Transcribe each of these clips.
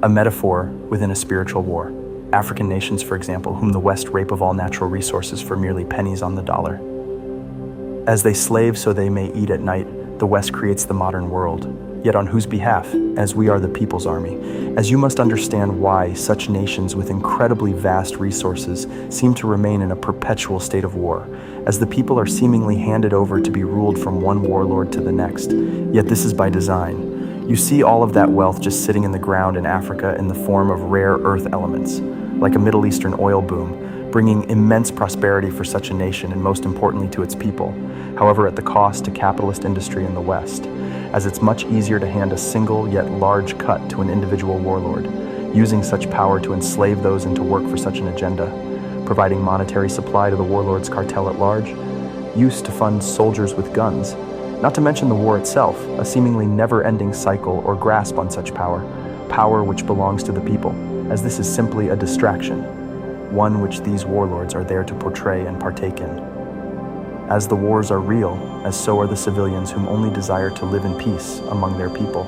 a metaphor within a spiritual war. African nations, for example, whom the West rape of all natural resources for merely pennies on the dollar. As they slave so they may eat at night, the West creates the modern world. Yet on whose behalf? As we are the people's army. As you must understand why such nations with incredibly vast resources seem to remain in a perpetual state of war, as the people are seemingly handed over to be ruled from one warlord to the next. Yet this is by design. You see all of that wealth just sitting in the ground in Africa in the form of rare earth elements, like a Middle Eastern oil boom, bringing immense prosperity for such a nation and most importantly to its people, however at the cost to capitalist industry in the West, as it's much easier to hand a single yet large cut to an individual warlord, using such power to enslave those into work for such an agenda, providing monetary supply to the warlord's cartel at large, use to fund soldiers with guns, not to mention the war itself, a seemingly never-ending cycle or grasp on such power which belongs to the people, as this is simply a distraction, one which these warlords are there to portray and partake in. As the wars are real, as so are the civilians whom only desire to live in peace among their people.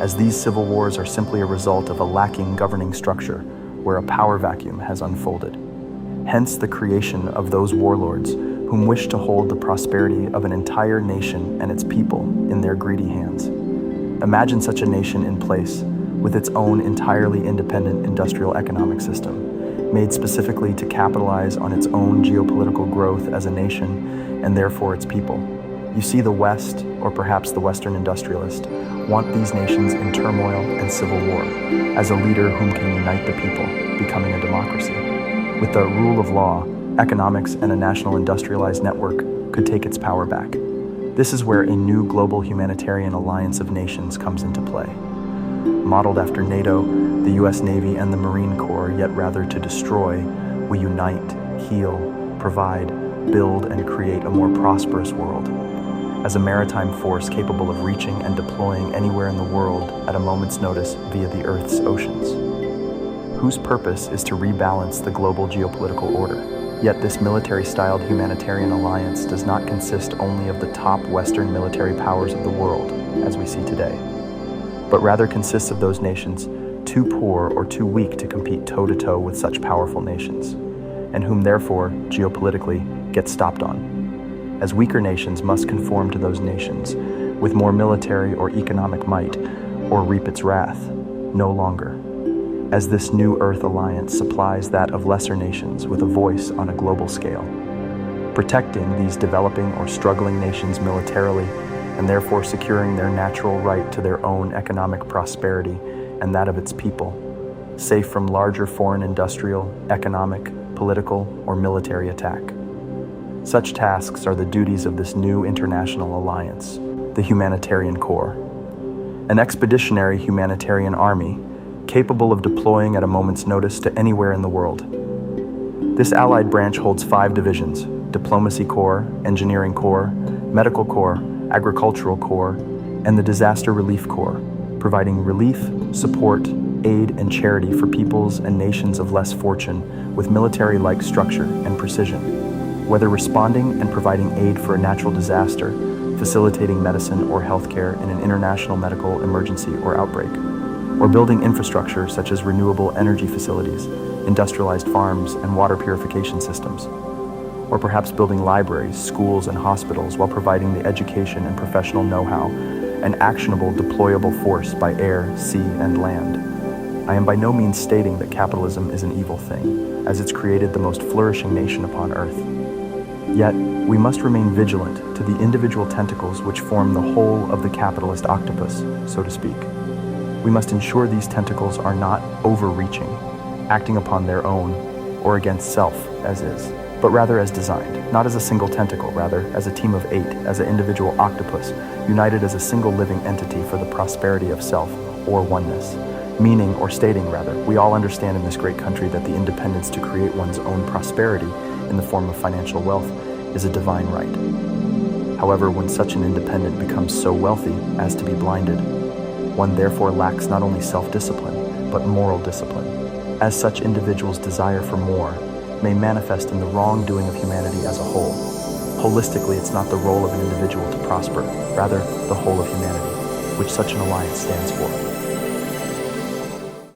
As these civil wars are simply a result of a lacking governing structure where a power vacuum has unfolded. Hence the creation of those warlords whom wish to hold the prosperity of an entire nation and its people in their greedy hands. Imagine such a nation in place with its own entirely independent industrial economic system, made specifically to capitalize on its own geopolitical growth as a nation and therefore its people. You see, the West, or perhaps the Western industrialist, want these nations in turmoil and civil war as a leader whom can unite the people, becoming a democracy. With the rule of law, economics and a national industrialized network could take its power back. This is where a new global humanitarian alliance of nations comes into play. Modeled after NATO, the US Navy and the Marine Corps, yet rather to destroy, we unite, heal, provide, build, and create a more prosperous world. As a maritime force capable of reaching and deploying anywhere in the world at a moment's notice via the Earth's oceans, whose purpose is to rebalance the global geopolitical order. Yet this military-styled humanitarian alliance does not consist only of the top Western military powers of the world, as we see today, but rather consists of those nations too poor or too weak to compete toe-to-toe with such powerful nations, and whom therefore, geopolitically, get stopped on, as weaker nations must conform to those nations with more military or economic might, or reap its wrath, no longer, as this new Earth alliance supplies that of lesser nations with a voice on a global scale, protecting these developing or struggling nations militarily and therefore securing their natural right to their own economic prosperity and that of its people, safe from larger foreign industrial, economic, political, or military attack. Such tasks are the duties of this new international alliance, the Humanitarian Corps, an expeditionary humanitarian army capable of deploying at a moment's notice to anywhere in the world. This allied branch holds 5 divisions: Diplomacy Corps, Engineering Corps, Medical Corps, Agricultural Corps, and the Disaster Relief Corps, providing relief, support, aid, and charity for peoples and nations of less fortune with military-like structure and precision, whether responding and providing aid for a natural disaster, facilitating medicine or healthcare in an international medical emergency or outbreak, or building infrastructure such as renewable energy facilities, industrialized farms, and water purification systems, or perhaps building libraries, schools, and hospitals while providing the education and professional know-how, an actionable deployable force by air, sea, and land. I am by no means stating that capitalism is an evil thing, as it's created the most flourishing nation upon earth. Yet, we must remain vigilant to the individual tentacles which form the whole of the capitalist octopus, so to speak. We must ensure these tentacles are not overreaching, acting upon their own, or against self, as is, but rather as designed, not as a single tentacle, rather as a team of 8, as an individual octopus, united as a single living entity for the prosperity of self, or oneness. Meaning, or stating rather, we all understand in this great country that the independence to create one's own prosperity in the form of financial wealth is a divine right. However, when such an independent becomes so wealthy as to be blinded, one therefore lacks not only self-discipline, but moral discipline, as such individuals' desire for more may manifest in the wrongdoing of humanity as a whole. Holistically, it's not the role of an individual to prosper, rather the whole of humanity, which such an alliance stands for.